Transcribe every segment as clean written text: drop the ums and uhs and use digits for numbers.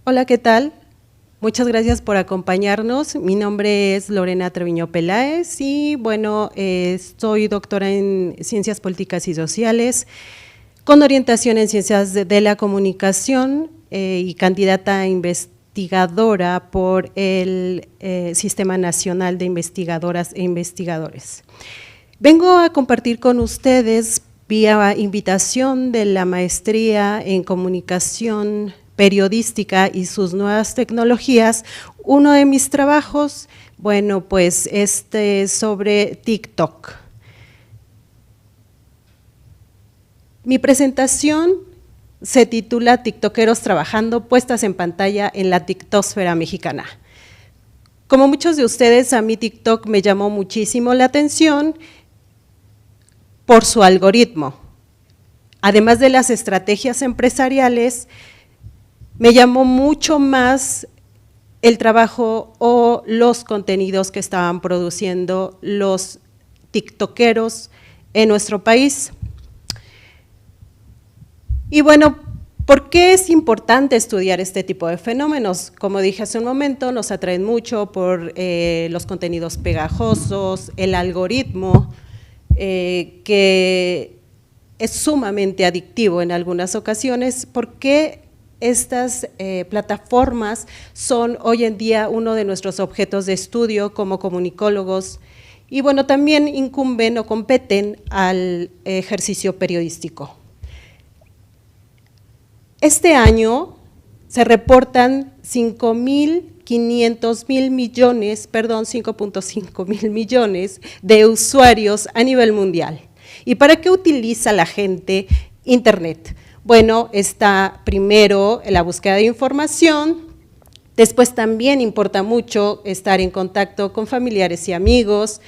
Hola, ¿qué tal? Muchas gracias por acompañarnos. Mi nombre es Lorena Treviño Peláez y bueno, soy doctora en Ciencias Políticas y Sociales con orientación en Ciencias de la Comunicación y candidata a investigadora por el Sistema Nacional de Investigadoras e Investigadores. Vengo a compartir con ustedes vía invitación de la maestría en Comunicación Periodística y sus nuevas tecnologías, uno de mis trabajos, bueno, pues sobre TikTok. Mi presentación se titula TikTokeros trabajando puestas en pantalla en la TikTosfera mexicana. Como muchos de ustedes, a mí TikTok me llamó muchísimo la atención por su algoritmo. Además de las estrategias empresariales, me llamó mucho más el trabajo o los contenidos que estaban produciendo los tiktokeros en nuestro país. Y bueno, ¿por qué es importante estudiar este tipo de fenómenos? Como dije hace un momento, nos atraen mucho por los contenidos pegajosos, el algoritmo, que es sumamente adictivo en algunas ocasiones. ¿Por qué estas plataformas son hoy en día uno de nuestros objetos de estudio como comunicólogos? Y bueno, también incumben o competen al ejercicio periodístico. Este año se reportan 5.500 millones, perdón, 5.5 mil millones de usuarios a nivel mundial. ¿Y para qué utiliza la gente Internet? Bueno, está primero la búsqueda de información, después también importa mucho estar en contacto con familiares y amigos,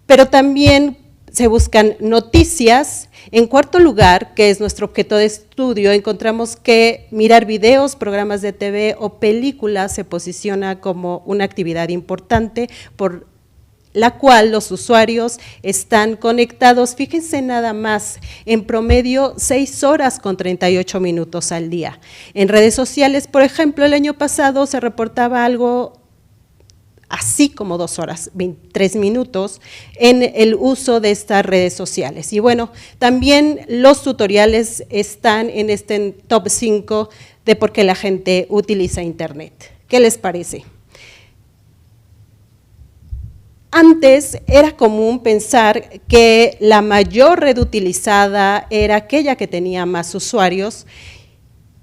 pero también se buscan noticias. En cuarto lugar, que es nuestro objeto de estudio, encontramos que mirar videos, programas de TV o películas se posiciona como una actividad importante por la cual los usuarios están conectados, fíjense nada más, en promedio 6 horas con 38 minutos al día. En redes sociales, por ejemplo, el año pasado se reportaba algo así como 2 horas, 23 minutos en el uso de estas redes sociales. Y bueno, también los tutoriales están en este top 5 de por qué la gente utiliza Internet. ¿Qué les parece? Antes era común pensar que la mayor red utilizada era aquella que tenía más usuarios.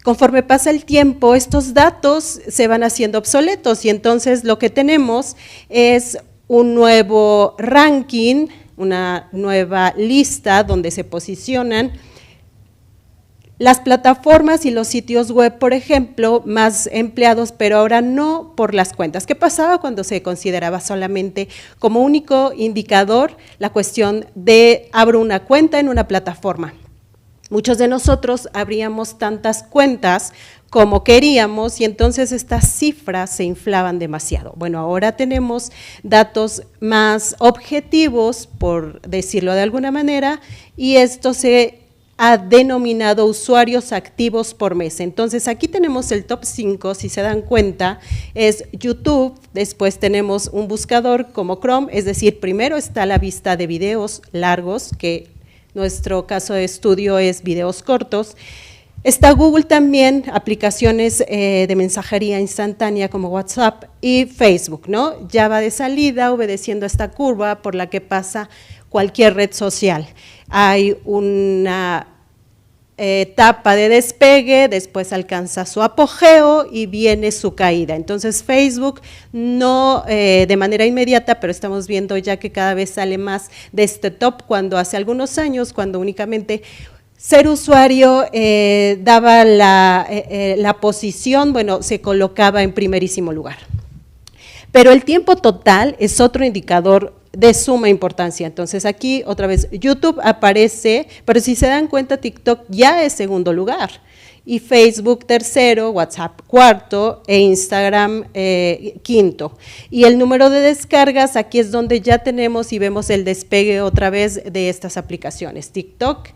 Conforme pasa el tiempo, estos datos se van haciendo obsoletos y entonces lo que tenemos es un nuevo ranking, una nueva lista donde se posicionan las plataformas y los sitios web, por ejemplo, más empleados, pero ahora no por las cuentas. ¿Qué pasaba cuando se consideraba solamente como único indicador la cuestión de abro una cuenta en una plataforma? Muchos de nosotros abríamos tantas cuentas como queríamos y entonces estas cifras se inflaban demasiado. Bueno, ahora tenemos datos más objetivos, por decirlo de alguna manera, y esto se ha denominado usuarios activos por mes. Entonces, aquí tenemos el top 5, si se dan cuenta, es YouTube, después tenemos un buscador como Chrome, es decir, primero está la vista de videos largos, que nuestro caso de estudio es videos cortos. Está Google también, aplicaciones de mensajería instantánea como WhatsApp y Facebook, ¿no? Ya va de salida obedeciendo a esta curva por la que pasa cualquier red social. Hay una etapa de despegue, después alcanza su apogeo y viene su caída. Entonces Facebook no de manera inmediata, pero estamos viendo ya que cada vez sale más de este top, cuando hace algunos años, cuando únicamente ser usuario daba la posición, bueno, se colocaba en primerísimo lugar. Pero el tiempo total es otro indicador de suma importancia. Entonces aquí otra vez YouTube aparece, pero si se dan cuenta TikTok ya es segundo lugar y Facebook tercero, WhatsApp cuarto e Instagram quinto. Y el número de descargas, aquí es donde ya tenemos y vemos el despegue otra vez de estas aplicaciones. TikTok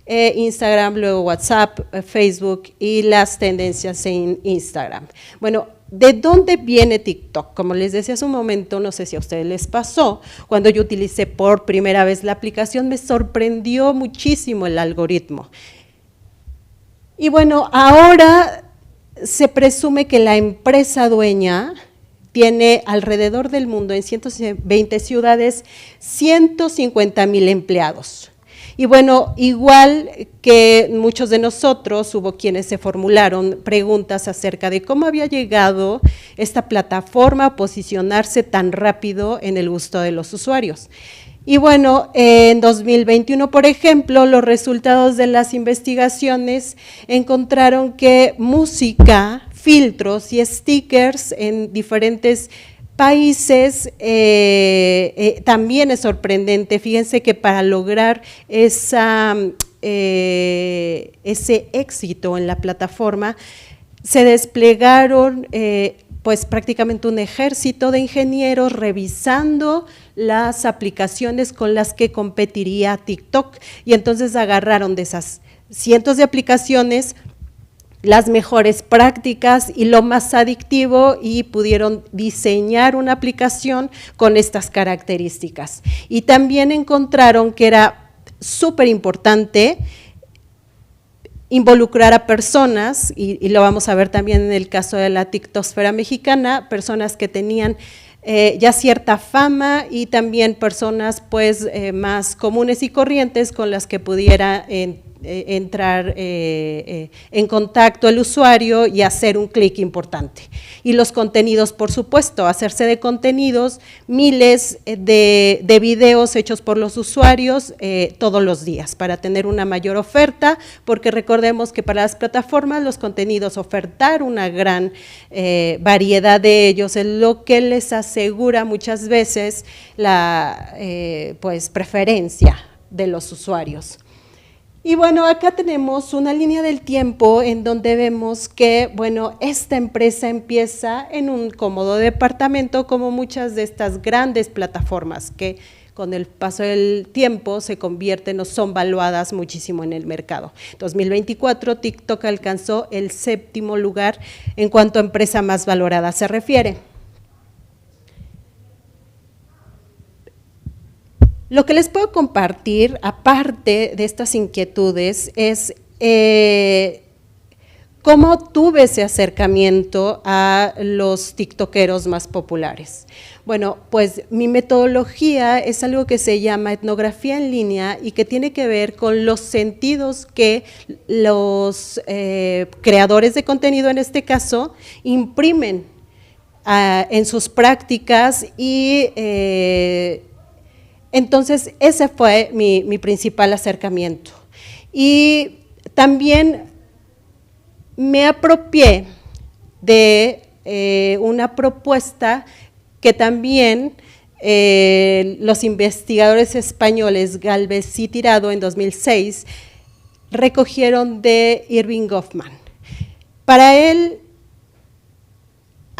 Instagram, luego WhatsApp, Facebook y las tendencias en Instagram. Bueno, ¿de dónde viene TikTok? Como les decía hace un momento, no sé si a ustedes les pasó, cuando yo utilicé por primera vez la aplicación me sorprendió muchísimo el algoritmo. Y bueno, ahora se presume que la empresa dueña tiene alrededor del mundo, en 120 ciudades, 150,000 empleados. Y bueno, igual que muchos de nosotros, hubo quienes se formularon preguntas acerca de cómo había llegado esta plataforma a posicionarse tan rápido en el gusto de los usuarios. Y bueno, en 2021, por ejemplo, los resultados de las investigaciones encontraron que música, filtros y stickers en diferentes países también es sorprendente. Fíjense que para lograr ese éxito en la plataforma se desplegaron pues prácticamente un ejército de ingenieros revisando las aplicaciones con las que competiría TikTok, y entonces agarraron de esas cientos de aplicaciones las mejores prácticas y lo más adictivo, y pudieron diseñar una aplicación con estas características. Y también encontraron que era súper importante involucrar a personas, y lo vamos a ver también en el caso de la TikTosfera mexicana, personas que tenían ya cierta fama, y también personas pues más comunes y corrientes con las que pudiera entrar en contacto el usuario y hacer un clic importante. Y los contenidos, por supuesto, hacerse de contenidos, miles de videos hechos por los usuarios todos los días para tener una mayor oferta, porque recordemos que para las plataformas los contenidos, ofertar una gran variedad de ellos es lo que les asegura muchas veces la pues preferencia de los usuarios. Y bueno, acá tenemos una línea del tiempo en donde vemos que, bueno, esta empresa empieza en un cómodo departamento, como muchas de estas grandes plataformas que con el paso del tiempo se convierten o son valuadas muchísimo en el mercado. 2024, TikTok alcanzó el 7º lugar en cuanto a empresa más valorada se refiere. Lo que les puedo compartir, aparte de estas inquietudes, es cómo tuve ese acercamiento a los tiktokeros más populares. Bueno, pues mi metodología es algo que se llama etnografía en línea y que tiene que ver con los sentidos que los creadores de contenido, en este caso, imprimen en sus prácticas, y entonces ese fue mi principal acercamiento. Y también me apropié de una propuesta que también los investigadores españoles Gálvez y Tirado en 2006 recogieron de Irving Goffman. Para él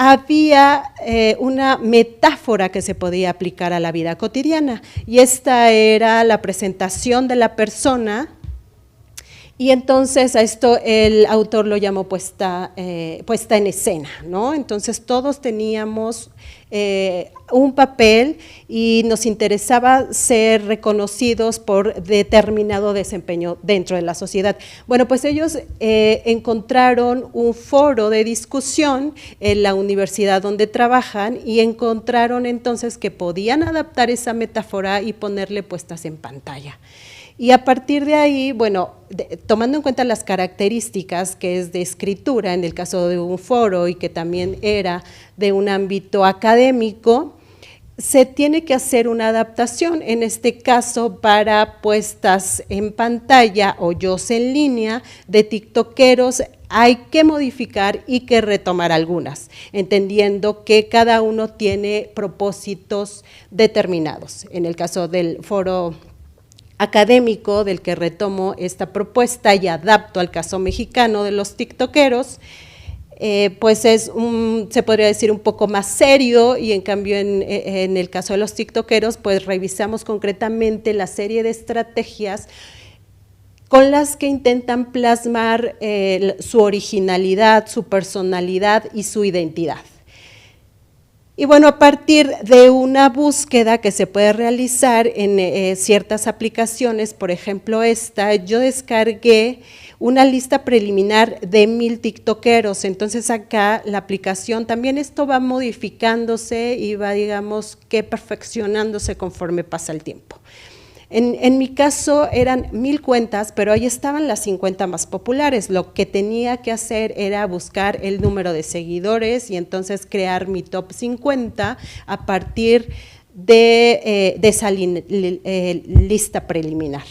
había una metáfora que se podía aplicar a la vida cotidiana, y esta era la presentación de la persona, y entonces a esto el autor lo llamó puesta en escena, ¿no? Entonces todos teníamos un papel y nos interesaba ser reconocidos por determinado desempeño dentro de la sociedad. Bueno, pues ellos encontraron un foro de discusión en la universidad donde trabajan, y encontraron entonces que podían adaptar esa metáfora y ponerle puestas en pantalla. Y a partir de ahí, bueno, tomando en cuenta las características que es de escritura, en el caso de un foro, y que también era de un ámbito académico, se tiene que hacer una adaptación, en este caso para puestas en pantalla o shows en línea de tiktokeros. Hay que modificar y que retomar algunas, entendiendo que cada uno tiene propósitos determinados. En el caso del foro académico, del que retomo esta propuesta y adapto al caso mexicano de los tiktokeros, pues se podría decir un poco más serio, y en cambio en el caso de los tiktokeros pues revisamos concretamente la serie de estrategias con las que intentan plasmar su originalidad, su personalidad y su identidad. Y bueno, a partir de una búsqueda que se puede realizar en ciertas aplicaciones, por ejemplo esta, yo descargué una lista preliminar de 1000 tiktokeros, entonces acá la aplicación también esto va modificándose y va, digamos, que perfeccionándose conforme pasa el tiempo. En mi caso eran 1000 cuentas, pero ahí estaban las 50 más populares. Lo que tenía que hacer era buscar el número de seguidores y entonces crear mi top 50 a partir de esa lista preliminar.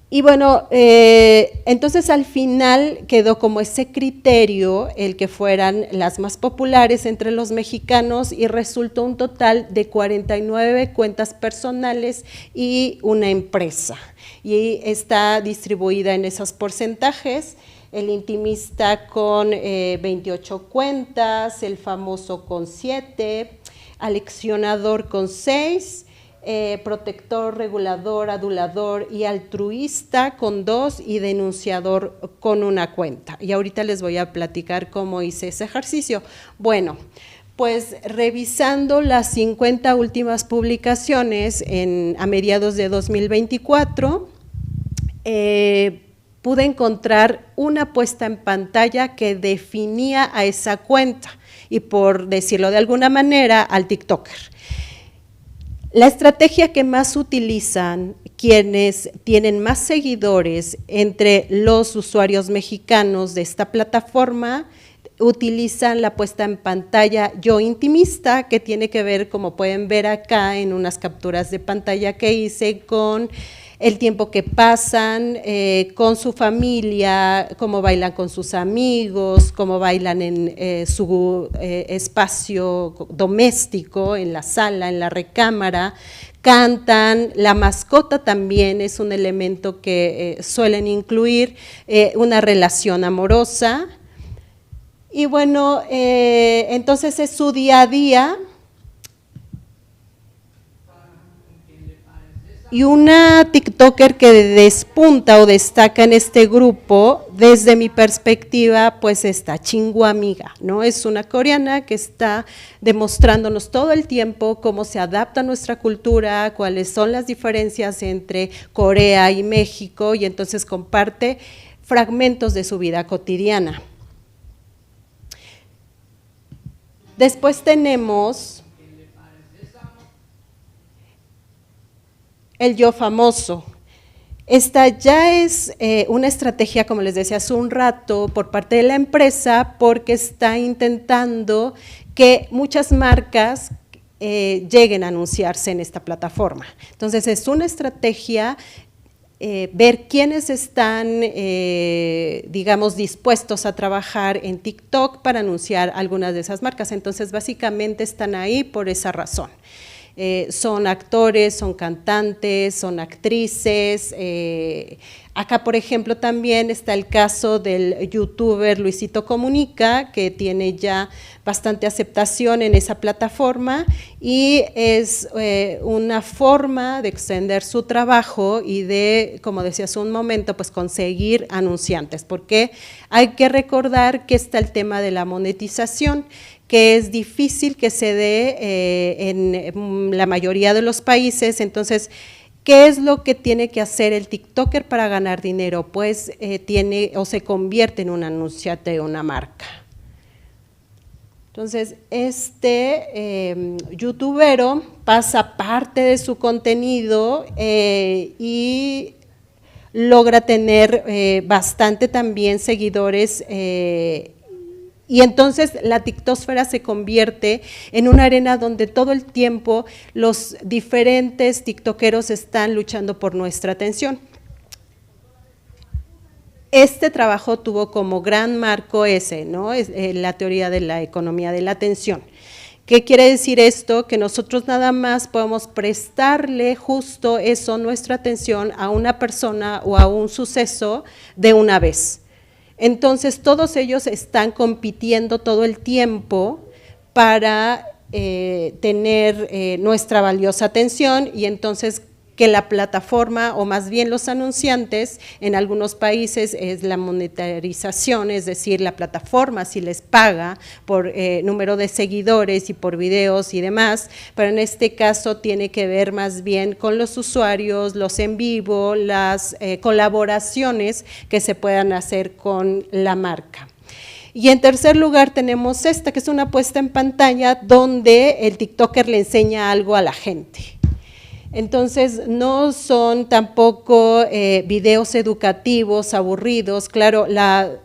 Y bueno, entonces al final quedó como ese criterio, el que fueran las más populares entre los mexicanos y resultó un total de 49 cuentas personales y una empresa. Y está distribuida en esos porcentajes, el intimista con 28 cuentas, el famoso con 7, aleccionador con 6, protector, regulador, adulador y altruista con 2 y denunciador con una cuenta. Y ahorita les voy a platicar cómo hice ese ejercicio. Bueno, pues revisando las 50 últimas publicaciones a mediados de 2024, pude encontrar una puesta en pantalla que definía a esa cuenta y, por decirlo de alguna manera, al TikToker. La estrategia que más utilizan quienes tienen más seguidores entre los usuarios mexicanos de esta plataforma, utilizan la puesta en pantalla yo intimista, que tiene que ver, como pueden ver acá en unas capturas de pantalla que hice, con el tiempo que pasan con su familia, cómo bailan con sus amigos, cómo bailan en su espacio doméstico, en la sala, en la recámara, cantan, la mascota también es un elemento que suelen incluir, una relación amorosa. Y bueno, entonces es su día a día. Y una TikToker que despunta o destaca en este grupo, desde mi perspectiva, pues está Chingu Amiga, ¿no? Es una coreana que está demostrándonos todo el tiempo cómo se adapta a nuestra cultura, cuáles son las diferencias entre Corea y México, y entonces comparte fragmentos de su vida cotidiana. Después tenemos el yo famoso. Esta ya es una estrategia, como les decía hace un rato, por parte de la empresa, porque está intentando que muchas marcas lleguen a anunciarse en esta plataforma. Entonces es una estrategia ver quiénes están, digamos, dispuestos a trabajar en TikTok para anunciar algunas de esas marcas. Entonces básicamente están ahí por esa razón. Son actores, son cantantes, son actrices. Acá, por ejemplo, también está el caso del youtuber Luisito Comunica, que tiene ya bastante aceptación en esa plataforma y es una forma de extender su trabajo y de, como decía hace un momento, pues conseguir anunciantes, porque hay que recordar que está el tema de la monetización, que es difícil que se dé en la mayoría de los países. Entonces, ¿qué es lo que tiene que hacer el TikToker para ganar dinero? Pues tiene o se convierte en un anunciante de una marca. Entonces, este youtubero pasa parte de su contenido y logra tener bastante también seguidores, y entonces la TikTosfera se convierte en una arena donde todo el tiempo los diferentes tiktokeros están luchando por nuestra atención. Este trabajo tuvo como gran marco ese, ¿no? Es la teoría de la economía de la atención. ¿Qué quiere decir esto? Que nosotros nada más podemos prestarle justo eso, nuestra atención, a una persona o a un suceso de una vez. Entonces, todos ellos están compitiendo todo el tiempo para tener nuestra valiosa atención, y entonces que la plataforma, o más bien los anunciantes, en algunos países es la monetarización, es decir, la plataforma si les paga por número de seguidores y por videos y demás, pero en este caso tiene que ver más bien con los usuarios, los en vivo, las colaboraciones que se puedan hacer con la marca. Y en tercer lugar tenemos esta, que es una puesta en pantalla donde el TikToker le enseña algo a la gente. Entonces, no son tampoco videos educativos, aburridos. Claro, la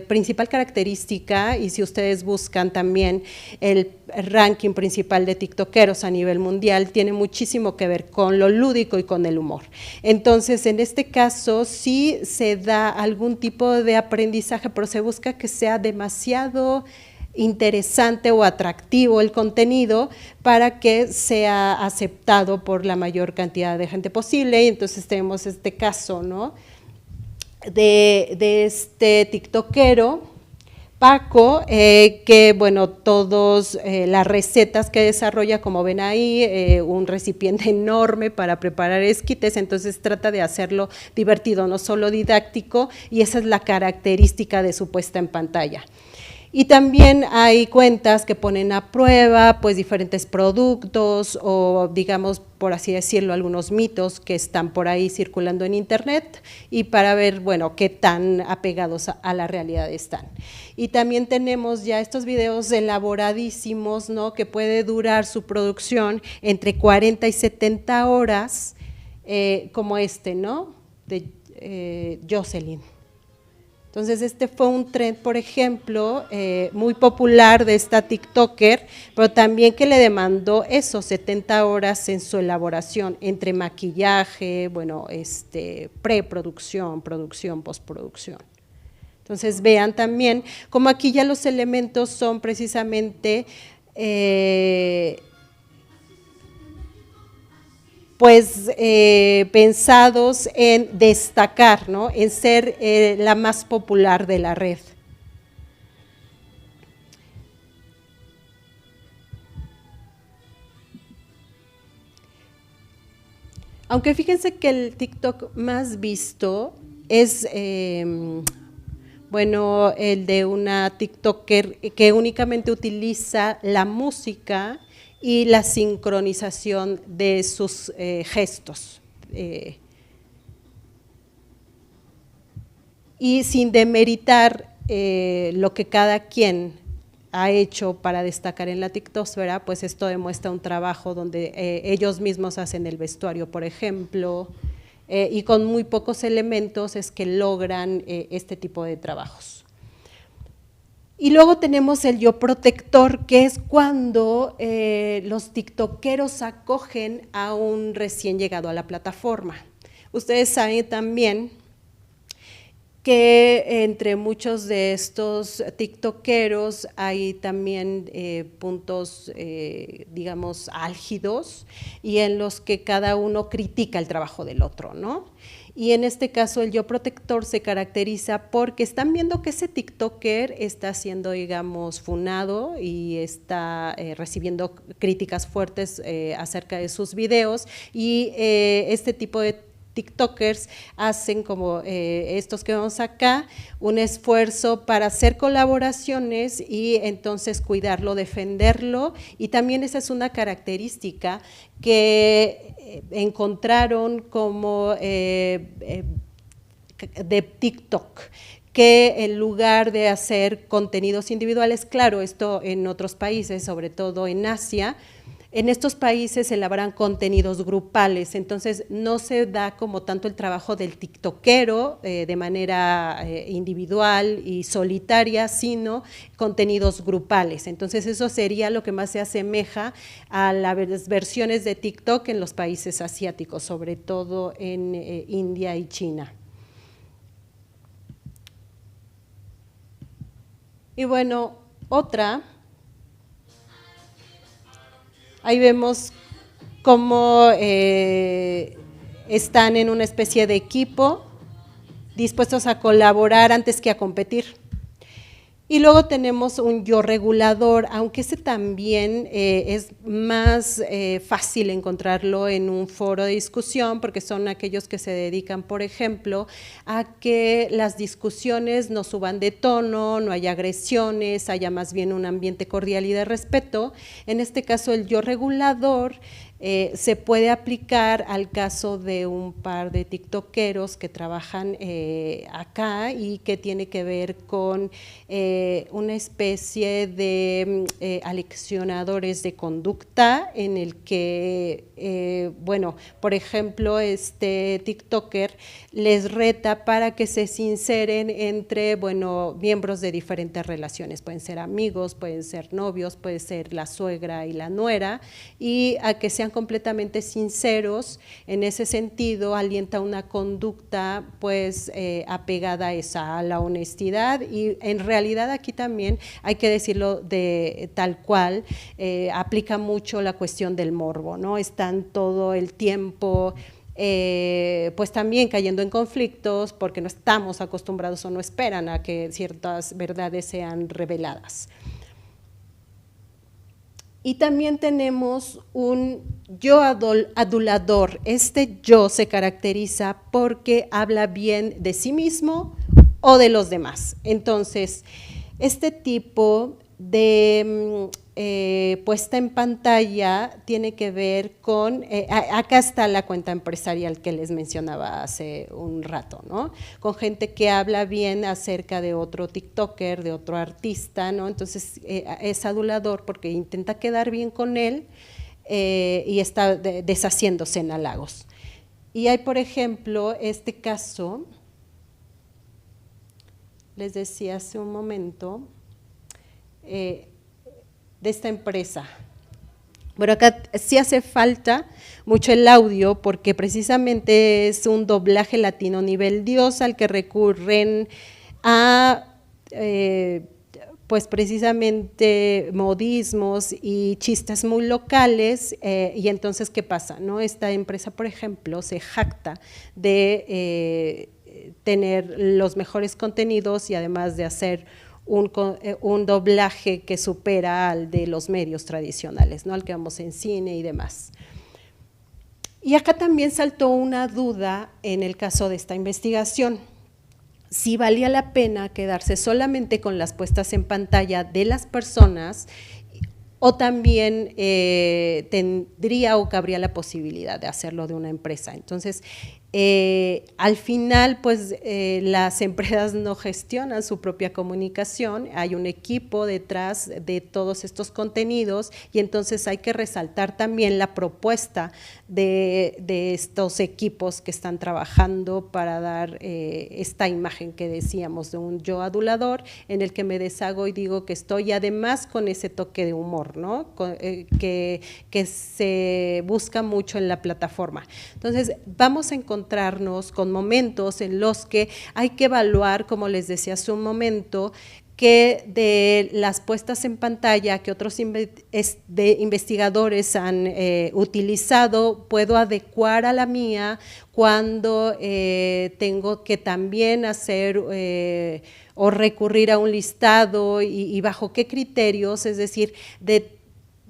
principal característica, y si ustedes buscan también el ranking principal de tiktokeros a nivel mundial, tiene muchísimo que ver con lo lúdico y con el humor. Entonces, en este caso, sí se da algún tipo de aprendizaje, pero se busca que sea demasiado interesante o atractivo el contenido para que sea aceptado por la mayor cantidad de gente posible. Y entonces tenemos este caso, ¿no?, de este tiktokero, Paco, que bueno, todas las recetas que desarrolla, como ven ahí, un recipiente enorme para preparar esquites, entonces trata de hacerlo divertido, no solo didáctico, y esa es la característica de su puesta en pantalla. Y también hay cuentas que ponen a prueba pues diferentes productos o, digamos, por así decirlo, algunos mitos que están por ahí circulando en internet, y para ver, bueno, qué tan apegados a la realidad están. Y también tenemos ya estos videos elaboradísimos, ¿no?, que puede durar su producción entre 40 y 70 horas, como este, ¿no?, de Jocelyn. Entonces, este fue un trend, por ejemplo, muy popular de esta tiktoker, pero también que le demandó eso, 70 horas en su elaboración, entre maquillaje, bueno, preproducción, producción, postproducción. Entonces, vean también cómo aquí ya los elementos son precisamente pues pensados en destacar, ¿no?, en ser la más popular de la red. Aunque fíjense que el TikTok más visto es, bueno, el de una tiktoker que únicamente utiliza la música y la sincronización de sus gestos. Y sin demeritar lo que cada quien ha hecho para destacar en la tiktosfera, pues esto demuestra un trabajo donde ellos mismos hacen el vestuario, por ejemplo, y con muy pocos elementos es que logran este tipo de trabajos. Y luego tenemos el yo protector, que es cuando los tiktokeros acogen a un recién llegado a la plataforma. Ustedes saben también que entre muchos de estos tiktokeros hay también puntos, digamos, álgidos, y en los que cada uno critica el trabajo del otro, ¿no? Y en este caso el yo protector se caracteriza porque están viendo que ese tiktoker está siendo, digamos, funado y está recibiendo críticas fuertes acerca de sus videos, y este tipo de tiktokers hacen, como estos que vemos acá, un esfuerzo para hacer colaboraciones y entonces cuidarlo, defenderlo, y también esa es una característica que encontraron como de TikTok, que en lugar de hacer contenidos individuales, claro, esto en otros países, sobre todo en Asia, en estos países se elaboran contenidos grupales, entonces no se da como tanto el trabajo del tiktokero de manera individual y solitaria, sino contenidos grupales. Entonces eso sería lo que más se asemeja a las versiones de TikTok en los países asiáticos, sobre todo en India y China. Y bueno, otra… Ahí vemos cómo están en una especie de equipo, dispuestos a colaborar antes que a competir. Y luego tenemos un yo regulador, aunque ese también es más fácil encontrarlo en un foro de discusión, porque son aquellos que se dedican, por ejemplo, a que las discusiones no suban de tono, no haya agresiones, haya más bien un ambiente cordial y de respeto. En este caso, el yo regulador se puede aplicar al caso de un par de tiktokeros que trabajan acá y que tiene que ver con una especie de aleccionadores de conducta en el que, bueno, por ejemplo, este tiktoker les reta para que se sinceren entre, bueno, miembros de diferentes relaciones, pueden ser amigos, pueden ser novios, puede ser la suegra y la nuera, y a que sean completamente sinceros. En ese sentido, alienta una conducta pues apegada a esa, a la honestidad, y en realidad aquí también hay que decirlo de tal cual, aplica mucho la cuestión del morbo, ¿no? Están todo el tiempo pues también cayendo en conflictos porque no estamos acostumbrados o no esperan a que ciertas verdades sean reveladas. Y también tenemos un yo adulador. Este yo se caracteriza porque habla bien de sí mismo o de los demás. Entonces, este tipo de puesta en pantalla tiene que ver con, acá está la cuenta empresarial que les mencionaba hace un rato, ¿no? Con gente que habla bien acerca de otro tiktoker, de otro artista, ¿no? Entonces es adulador porque intenta quedar bien con él y está deshaciéndose en halagos. Y hay, por ejemplo, este caso, les decía hace un momento, de esta empresa. Bueno, acá sí hace falta mucho el audio porque precisamente es un doblaje latino nivel Dios al que recurren a pues precisamente modismos y chistes muy locales y entonces ¿qué pasa? ¿No? Esta empresa, por ejemplo, se jacta de tener los mejores contenidos y además de hacer un doblaje que supera al de los medios tradicionales, ¿no? Al que vamos en cine y demás. Y acá también saltó una duda en el caso de esta investigación, si valía la pena quedarse solamente con las puestas en pantalla de las personas o también tendría o cabría la posibilidad de hacerlo de una empresa. Entonces, al final, pues las empresas no gestionan su propia comunicación, hay un equipo detrás de todos estos contenidos y entonces hay que resaltar también la propuesta de estos equipos que están trabajando para dar esta imagen que decíamos de un yo adulador en el que me deshago y digo que estoy además con ese toque de humor, ¿no? que se busca mucho en la plataforma. Entonces, vamos a encontrarnos con momentos en los que hay que evaluar, como les decía hace un momento, que de las puestas en pantalla que otros investigadores han utilizado, puedo adecuar a la mía cuando tengo que también hacer o recurrir a un listado y bajo qué criterios, es decir, de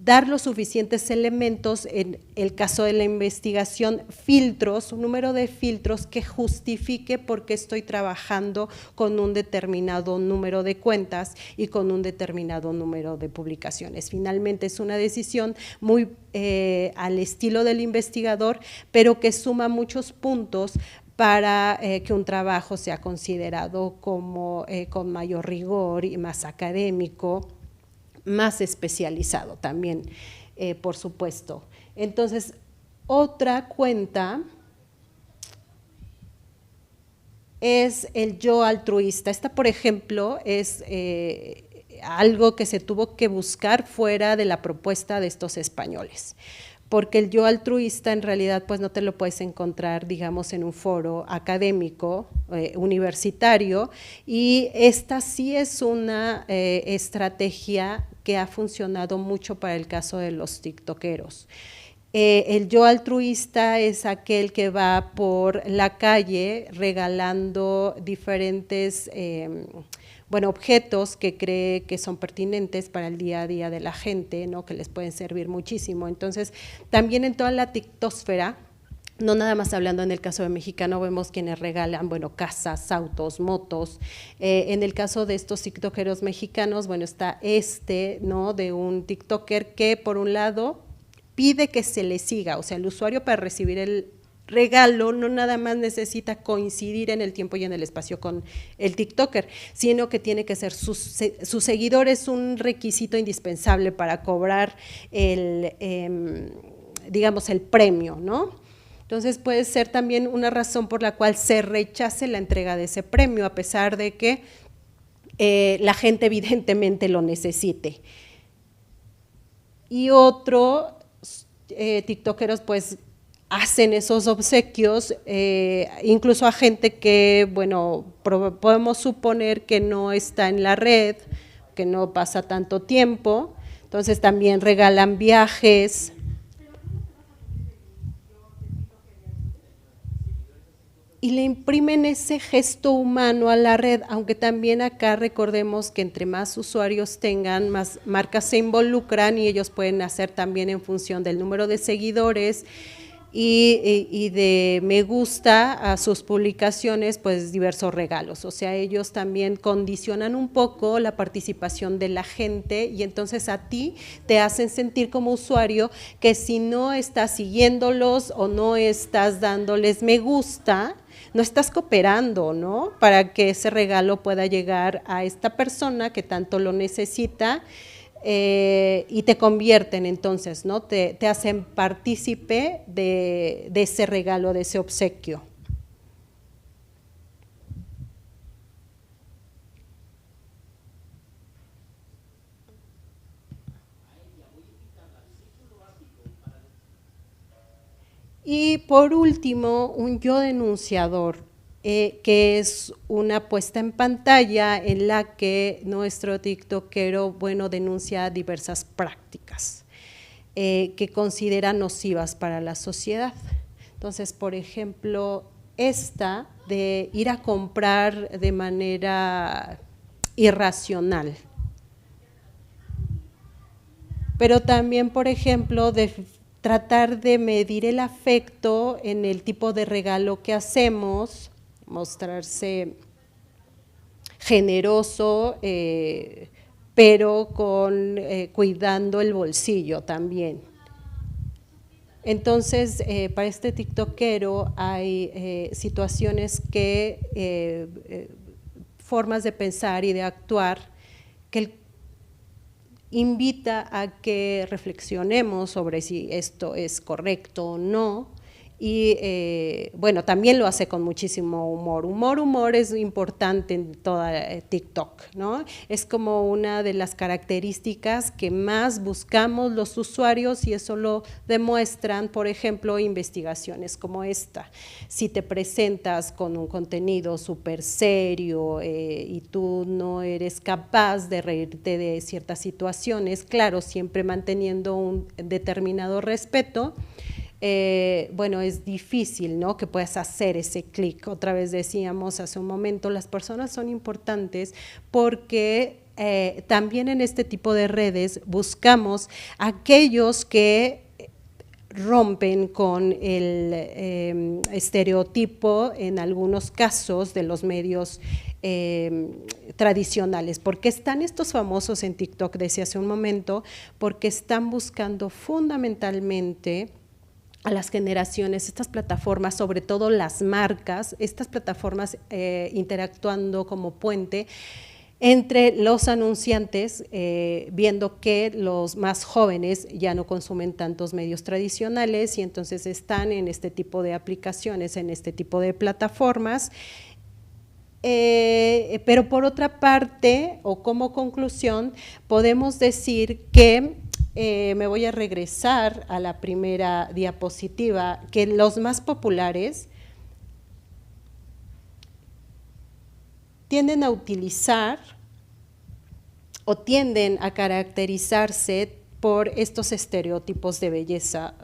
dar los suficientes elementos, en el caso de la investigación, filtros, un número de filtros que justifique por qué estoy trabajando con un determinado número de cuentas y con un determinado número de publicaciones. Finalmente es una decisión muy al estilo del investigador, pero que suma muchos puntos para que un trabajo sea considerado como con mayor rigor y más académico, más especializado también, por supuesto. Entonces, otra cuenta es el yo altruista. Esta, por ejemplo, es algo que se tuvo que buscar fuera de la propuesta de estos españoles, porque el yo altruista en realidad pues no te lo puedes encontrar, digamos, en un foro académico, universitario, y esta sí es una estrategia que ha funcionado mucho para el caso de los tiktokeros. El yo altruista es aquel que va por la calle regalando diferentes bueno, objetos que cree que son pertinentes para el día a día de la gente, ¿no? Que les pueden servir muchísimo. Entonces, también en toda la TikTosfera, no nada más hablando en el caso de mexicano, vemos quienes regalan, bueno, casas, autos, motos. En el caso de estos tiktokeros mexicanos, bueno, está ¿no? De un tiktoker que por un lado pide que se le siga, o sea, el usuario para recibir el regalo no nada más necesita coincidir en el tiempo y en el espacio con el tiktoker, sino que tiene que ser su seguidor, es un requisito indispensable para cobrar digamos, el premio, ¿no? Entonces puede ser también una razón por la cual se rechace la entrega de ese premio, a pesar de que la gente evidentemente lo necesite. Y tiktokeros pues hacen esos obsequios, incluso a gente que, bueno, podemos suponer que no está en la red, que no pasa tanto tiempo, entonces también regalan viajes. Y le imprimen ese gesto humano a la red, aunque también acá recordemos que entre más usuarios tengan, más marcas se involucran y ellos pueden hacer también en función del número de seguidores y de me gusta a sus publicaciones, pues diversos regalos. O sea, ellos también condicionan un poco la participación de la gente y entonces a ti te hacen sentir como usuario que si no estás siguiéndolos o no estás dándoles me gusta, no estás cooperando, ¿no? Para que ese regalo pueda llegar a esta persona que tanto lo necesita. Y te convierten entonces, ¿no? Te hacen partícipe de ese regalo, de ese obsequio. Y por último, un yo denunciador, que es una puesta en pantalla en la que nuestro tiktokero, bueno, denuncia diversas prácticas que considera nocivas para la sociedad. Entonces, por ejemplo, esta de ir a comprar de manera irracional. Pero también, por ejemplo, de tratar de medir el afecto en el tipo de regalo que hacemos, mostrarse generoso, pero cuidando el bolsillo también. Entonces, para este tiktokero hay situaciones formas de pensar y de actuar que invita a que reflexionemos sobre si esto es correcto o no. Y bueno, también lo hace con muchísimo humor. Humor es importante en toda TikTok, ¿no? Es como una de las características que más buscamos los usuarios y eso lo demuestran, por ejemplo, investigaciones como esta. Si te presentas con un contenido súper serio y tú no eres capaz de reírte de ciertas situaciones, claro, siempre manteniendo un determinado respeto, bueno, es difícil, ¿no? Que puedas hacer ese clic. Otra vez decíamos hace un momento, las personas son importantes porque también en este tipo de redes buscamos aquellos que rompen con el estereotipo en algunos casos de los medios tradicionales. ¿Por qué están estos famosos en TikTok? Decía hace un momento, porque están buscando fundamentalmente a las generaciones, estas plataformas, sobre todo las marcas, estas plataformas interactuando como puente entre los anunciantes, viendo que los más jóvenes ya no consumen tantos medios tradicionales y entonces están en este tipo de aplicaciones, en este tipo de plataformas. Pero por otra parte, o como conclusión, podemos decir que me voy a regresar a la primera diapositiva, que los más populares tienden a utilizar o tienden a caracterizarse por estos estereotipos de belleza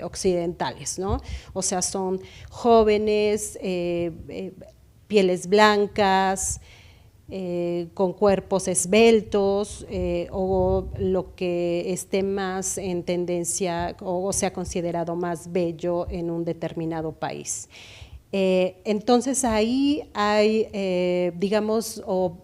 occidentales, ¿no? O sea, son jóvenes, pieles blancas, con cuerpos esbeltos o lo que esté más en tendencia o sea considerado más bello en un determinado país. Entonces ahí hay, digamos, o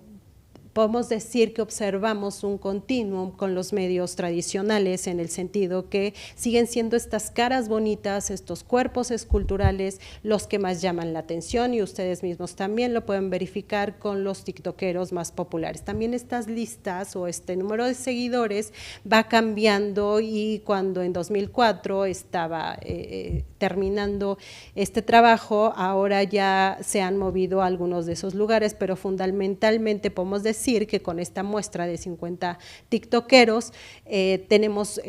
podemos decir que observamos un continuum con los medios tradicionales en el sentido que siguen siendo estas caras bonitas, estos cuerpos esculturales los que más llaman la atención y ustedes mismos también lo pueden verificar con los tiktokeros más populares. También estas listas o este número de seguidores va cambiando y cuando en 2004 estaba terminando este trabajo, ahora ya se han movido a algunos de esos lugares, pero fundamentalmente podemos decir que con esta muestra de 50 tiktokeros tenemos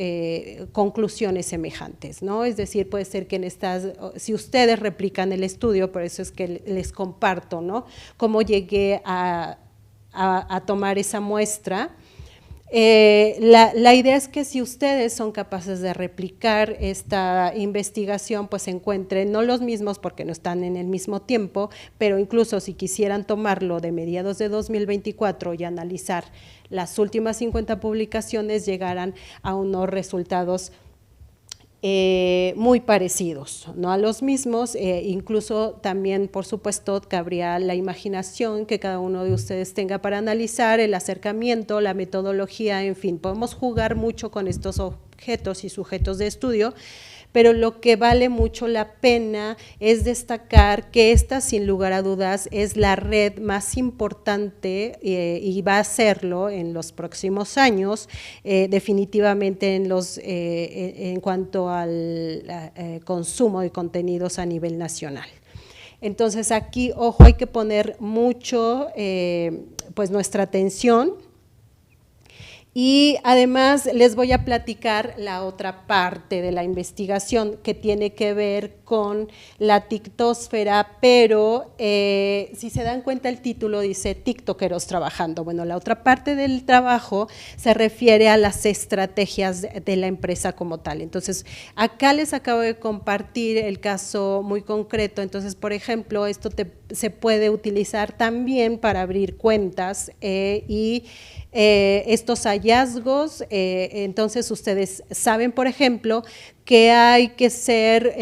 conclusiones semejantes, ¿no? Es decir, puede ser que en estas, si ustedes replican el estudio, por eso es que les comparto, ¿no? Cómo llegué a tomar esa muestra. La idea es que si ustedes son capaces de replicar esta investigación, pues encuentren no los mismos porque no están en el mismo tiempo, pero incluso si quisieran tomarlo de mediados de 2024 y analizar las últimas 50 publicaciones, llegarán a unos resultados muy parecidos, no a los mismos, incluso también, por supuesto, cabría la imaginación que cada uno de ustedes tenga para analizar el acercamiento, la metodología, en fin, podemos jugar mucho con estos objetos y sujetos de estudio, pero lo que vale mucho la pena es destacar que esta, sin lugar a dudas, es la red más importante y va a serlo en los próximos años, definitivamente en cuanto al consumo de contenidos a nivel nacional. Entonces aquí, ojo, hay que poner mucho pues nuestra atención. Y además les voy a platicar la otra parte de la investigación que tiene que ver con la tictósfera, pero si se dan cuenta el título dice tiktokeros trabajando. Bueno, la otra parte del trabajo se refiere a las estrategias de la empresa como tal. Entonces, acá les acabo de compartir el caso muy concreto. Entonces, por ejemplo, esto se puede utilizar también para abrir cuentas y estos hallazgos, entonces ustedes saben, por ejemplo, que hay que ser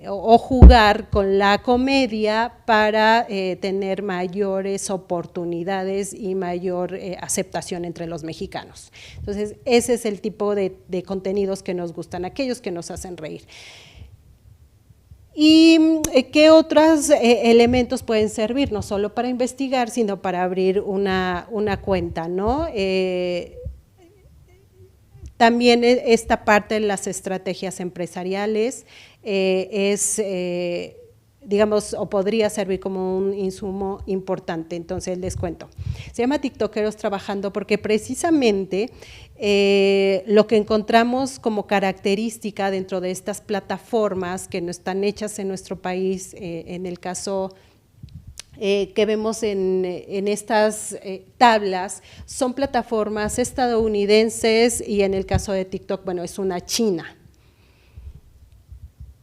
o jugar con la comedia para tener mayores oportunidades y mayor aceptación entre los mexicanos. Entonces, ese es el tipo de contenidos que nos gustan, aquellos que nos hacen reír. ¿Y qué otros elementos pueden servir? No solo para investigar, sino para abrir una cuenta, ¿no? También esta parte de las estrategias empresariales digamos, o podría servir como un insumo importante. Entonces, les cuento. Se llama tiktokeros trabajando porque precisamente lo que encontramos como característica dentro de estas plataformas que no están hechas en nuestro país, en el caso que vemos en estas tablas, son plataformas estadounidenses y en el caso de TikTok, bueno, es una china.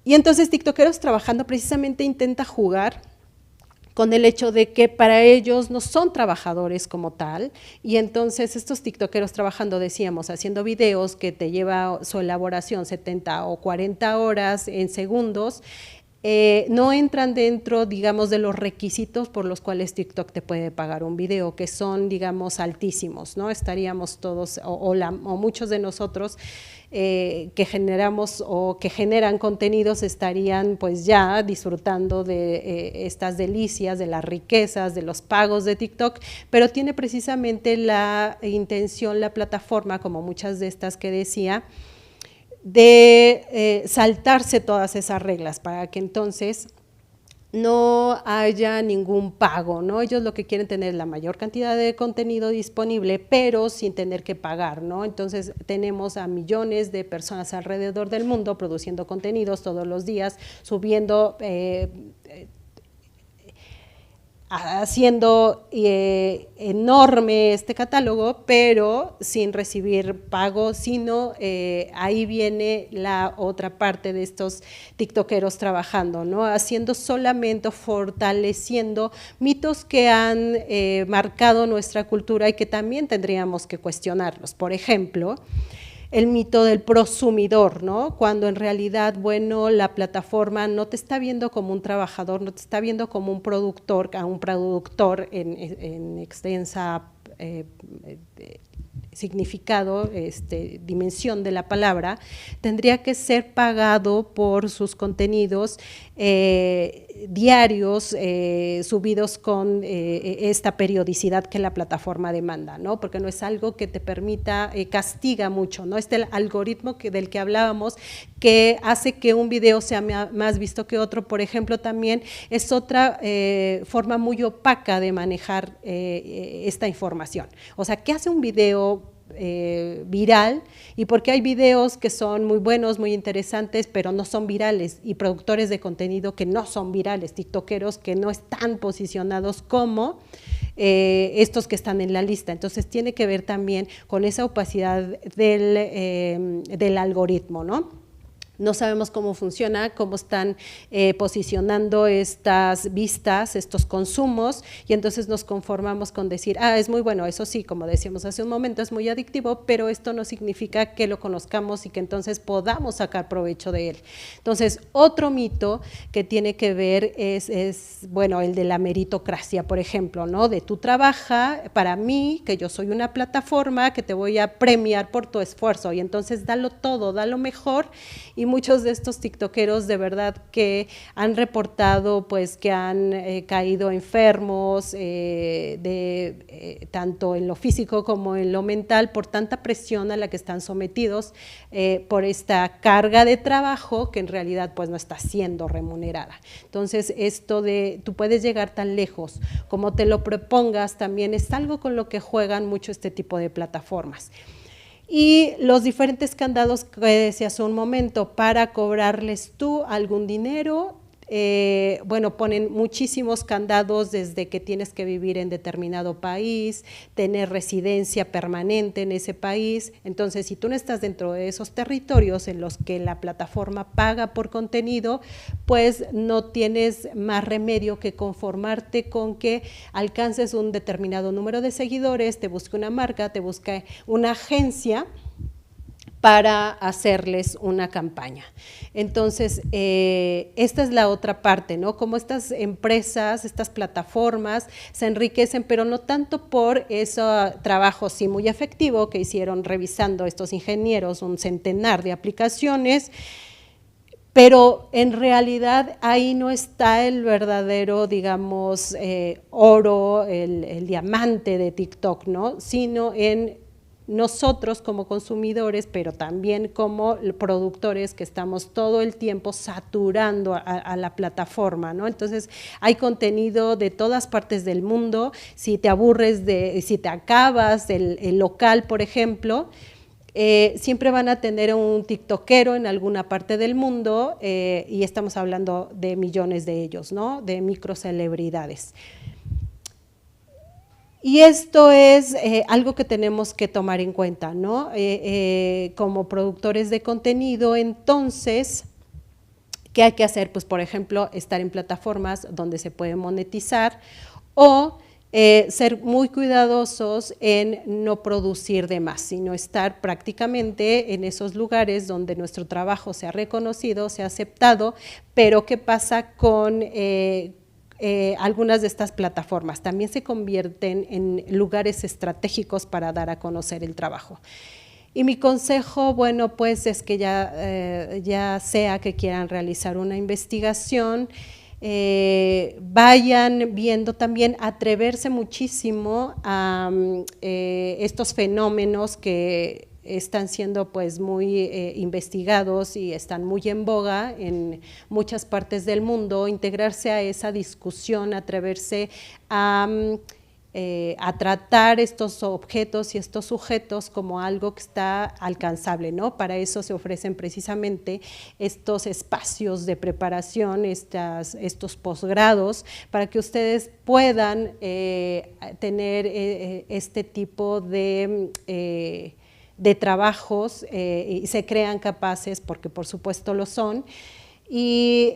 Y entonces tiktokeros trabajando precisamente intenta jugar con el hecho de que para ellos no son trabajadores como tal, y entonces estos tiktokeros trabajando, decíamos, haciendo videos que te lleva su elaboración 70 o 40 horas en segundos, no entran dentro, digamos, de los requisitos por los cuales TikTok te puede pagar un video, que son, digamos, altísimos, ¿no? Estaríamos todos, o muchos de nosotros que generamos o que generan contenidos estarían pues ya disfrutando de estas delicias, de las riquezas, de los pagos de TikTok, pero tiene precisamente la intención, la plataforma, como muchas de estas que decía, de saltarse todas esas reglas para que entonces no haya ningún pago, ¿no? Ellos lo que quieren tener es la mayor cantidad de contenido disponible, pero sin tener que pagar, ¿no? Entonces tenemos a millones de personas alrededor del mundo produciendo contenidos todos los días, subiendo haciendo enorme este catálogo, pero sin recibir pago, sino ahí viene la otra parte de estos tiktokeros trabajando, ¿no? Haciendo solamente, fortaleciendo mitos que han marcado nuestra cultura y que también tendríamos que cuestionarlos. Por ejemplo, el mito del prosumidor, ¿no? Cuando en realidad, bueno, la plataforma no te está viendo como un trabajador, no te está viendo como un productor en extensa significado, dimensión de la palabra, tendría que ser pagado por sus contenidos diarios, subidos con esta periodicidad que la plataforma demanda, ¿no? Porque no es algo que te permita, castiga mucho, ¿no? Este algoritmo del que hablábamos, que hace que un video sea más visto que otro, por ejemplo, también es otra forma muy opaca de manejar esta información. O sea, ¿qué hace un video viral? Y porque hay videos que son muy buenos, muy interesantes, pero no son virales, y productores de contenido que no son virales, tiktokeros que no están posicionados como estos que están en la lista. Entonces tiene que ver también con esa opacidad del algoritmo, ¿no? No sabemos cómo funciona, cómo están posicionando estas vistas, estos consumos, y entonces nos conformamos con decir, es muy bueno, eso sí, como decíamos hace un momento, es muy adictivo, pero esto no significa que lo conozcamos y que entonces podamos sacar provecho de él. Entonces, otro mito que tiene que ver bueno, el de la meritocracia, por ejemplo, ¿no? De tú trabaja para mí, que yo soy una plataforma, que te voy a premiar por tu esfuerzo, y entonces dalo todo, da lo mejor. Y muchos de estos tiktokeros de verdad que han reportado pues que han caído enfermos tanto en lo físico como en lo mental por tanta presión a la que están sometidos por esta carga de trabajo que en realidad pues no está siendo remunerada. Entonces esto de tú puedes llegar tan lejos como te lo propongas también es algo con lo que juegan mucho este tipo de plataformas. Y los diferentes candados que decía hace un momento para cobrarles tú algún dinero, bueno, ponen muchísimos candados desde que tienes que vivir en determinado país, tener residencia permanente en ese país. Entonces, si tú no estás dentro de esos territorios en los que la plataforma paga por contenido, pues no tienes más remedio que conformarte con que alcances un determinado número de seguidores, te busque una marca, te busque una agencia para hacerles una campaña. Entonces, esta es la otra parte, ¿no? Como estas empresas, estas plataformas se enriquecen, pero no tanto por ese trabajo sí muy efectivo que hicieron revisando estos ingenieros, un centenar de aplicaciones, pero en realidad ahí no está el verdadero, digamos, oro, el diamante de TikTok, ¿no? Sino en nosotros como consumidores, pero también como productores que estamos todo el tiempo saturando a la plataforma, ¿no? Entonces, hay contenido de todas partes del mundo. Si te aburres si te acabas el local, por ejemplo, siempre van a tener un tiktokero en alguna parte del mundo y estamos hablando de millones de ellos, ¿no? De microcelebridades. Y esto es algo que tenemos que tomar en cuenta, ¿no? Como productores de contenido, entonces, ¿qué hay que hacer? Pues, por ejemplo, estar en plataformas donde se puede monetizar o ser muy cuidadosos en no producir de más, sino estar prácticamente en esos lugares donde nuestro trabajo sea reconocido, sea aceptado, pero ¿qué pasa con algunas de estas plataformas? También se convierten en lugares estratégicos para dar a conocer el trabajo. Y mi consejo, bueno, pues es que ya sea que quieran realizar una investigación, vayan viendo también, atreverse muchísimo a estos fenómenos que están siendo pues muy investigados y están muy en boga en muchas partes del mundo, integrarse a esa discusión, atreverse a a tratar estos objetos y estos sujetos como algo que está alcanzable, ¿no? Para eso se ofrecen precisamente estos espacios de preparación, estos posgrados, para que ustedes puedan tener este tipo de trabajos y se crean capaces, porque por supuesto lo son, y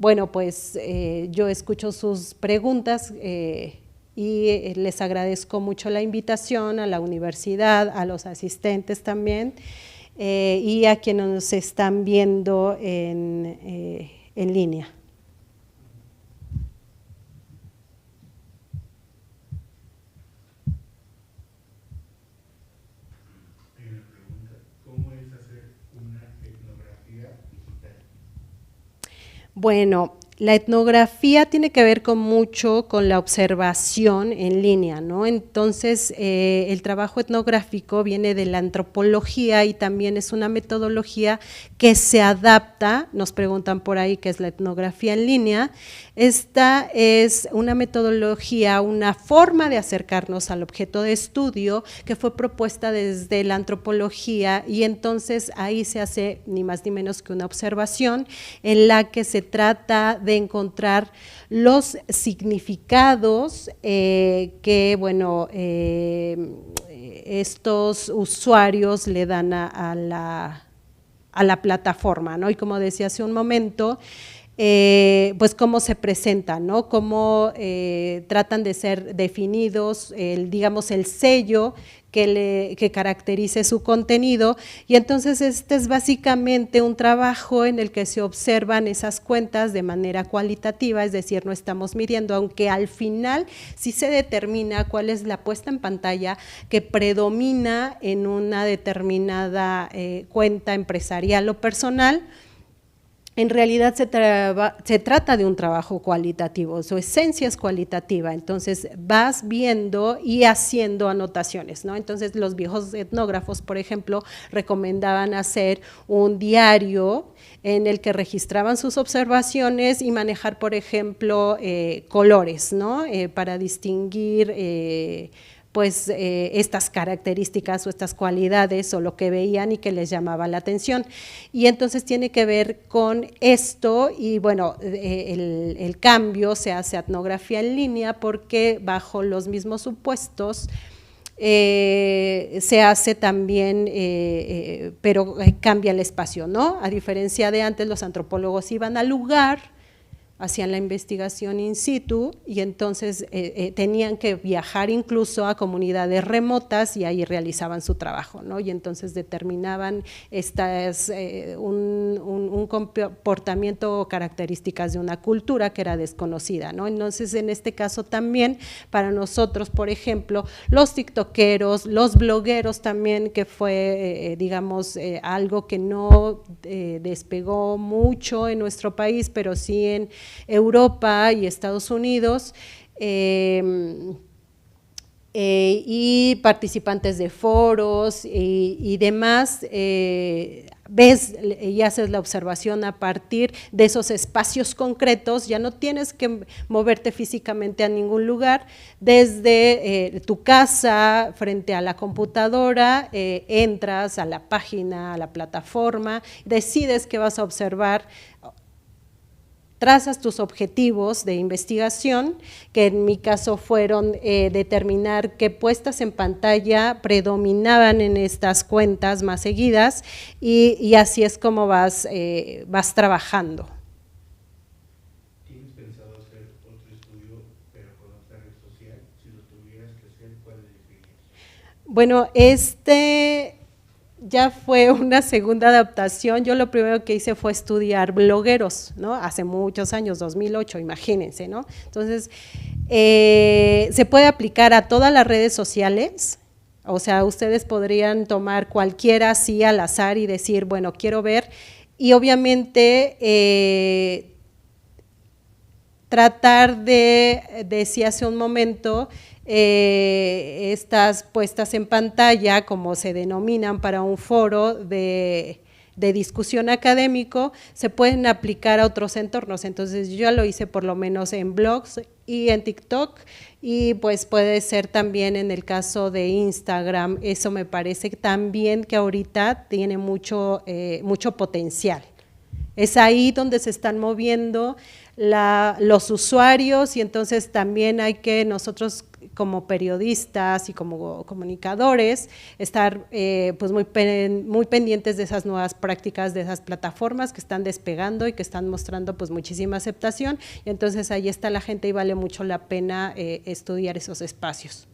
bueno, pues yo escucho sus preguntas y les agradezco mucho la invitación a la universidad, a los asistentes también y a quienes nos están viendo en línea. Bueno, la etnografía tiene que ver mucho con la observación en línea, ¿no? Entonces, el trabajo etnográfico viene de la antropología y también es una metodología que se adapta, nos preguntan por ahí qué es la etnografía en línea. Esta es una metodología, una forma de acercarnos al objeto de estudio que fue propuesta desde la antropología y entonces ahí se hace ni más ni menos que una observación en la que se trata de encontrar los significados que, bueno, estos usuarios le dan a la plataforma, ¿no? Y como decía hace un momento, pues cómo se presentan, ¿no? Cómo tratan de ser definidos, digamos, el sello que caracterice su contenido, y entonces este es básicamente un trabajo en el que se observan esas cuentas de manera cualitativa, es decir, no estamos midiendo, aunque al final sí se determina cuál es la puesta en pantalla que predomina en una determinada cuenta empresarial o personal. En realidad se trata de un trabajo cualitativo, su esencia es cualitativa, entonces vas viendo y haciendo anotaciones, ¿no? Entonces los viejos etnógrafos, por ejemplo, recomendaban hacer un diario en el que registraban sus observaciones y manejar, por ejemplo, colores, ¿no? Para distinguir pues estas características o estas cualidades o lo que veían y que les llamaba la atención. Y entonces tiene que ver con esto y bueno, el cambio se hace a etnografía en línea porque bajo los mismos supuestos se hace también, pero cambia el espacio, ¿no? A diferencia de antes, los antropólogos iban al lugar, hacían la investigación in situ y entonces tenían que viajar incluso a comunidades remotas y ahí realizaban su trabajo, ¿no? Y entonces determinaban un comportamiento o características de una cultura que era desconocida, ¿no? Entonces, en este caso también para nosotros, por ejemplo, los tiktokeros, los blogueros también, que fue, digamos, algo que no despegó mucho en nuestro país, pero sí en Europa y Estados Unidos, y participantes de foros y demás, ves y haces la observación a partir de esos espacios concretos, ya no tienes que moverte físicamente a ningún lugar, desde tu casa, frente a la computadora, entras a la página, a la plataforma, decides qué vas a observar, trazas tus objetivos de investigación, que en mi caso fueron determinar qué puestas en pantalla predominaban en estas cuentas más seguidas y así es como vas trabajando. ¿Tienes pensado hacer otro estudio, pero con otra red social? Si lo tuvieras que hacer, ¿cuál elegirías? Bueno, ya fue una segunda adaptación. Yo lo primero que hice fue estudiar blogueros, ¿no? Hace muchos años, 2008, imagínense, ¿no? Entonces, se puede aplicar a todas las redes sociales, o sea, ustedes podrían tomar cualquiera así al azar y decir, bueno, quiero ver, y obviamente tratar decía hace un momento, estas puestas en pantalla, como se denominan para un foro de de discusión académico, se pueden aplicar a otros entornos. Entonces, yo lo hice por lo menos en blogs y en TikTok, y pues puede ser también en el caso de Instagram. Eso me parece también que ahorita tiene mucho potencial. Es ahí donde se están moviendo los usuarios, y entonces también hay que nosotros como periodistas y como comunicadores estar pues muy pendientes de esas nuevas prácticas, de esas plataformas que están despegando y que están mostrando pues muchísima aceptación, y entonces ahí está la gente y vale mucho la pena estudiar esos espacios.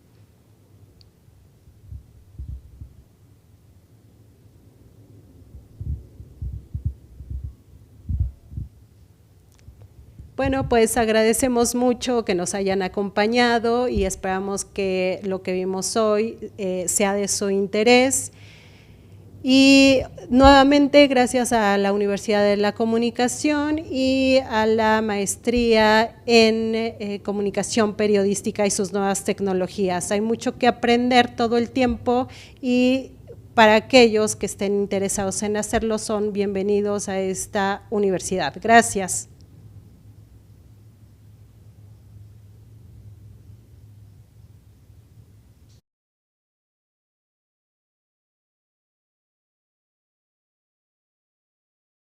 Bueno, pues agradecemos mucho que nos hayan acompañado y esperamos que lo que vimos hoy sea de su interés. Y nuevamente, gracias a la Universidad de la Comunicación y a la maestría en comunicación periodística y sus nuevas tecnologías. Hay mucho que aprender todo el tiempo, y para aquellos que estén interesados en hacerlo, son bienvenidos a esta universidad. Gracias.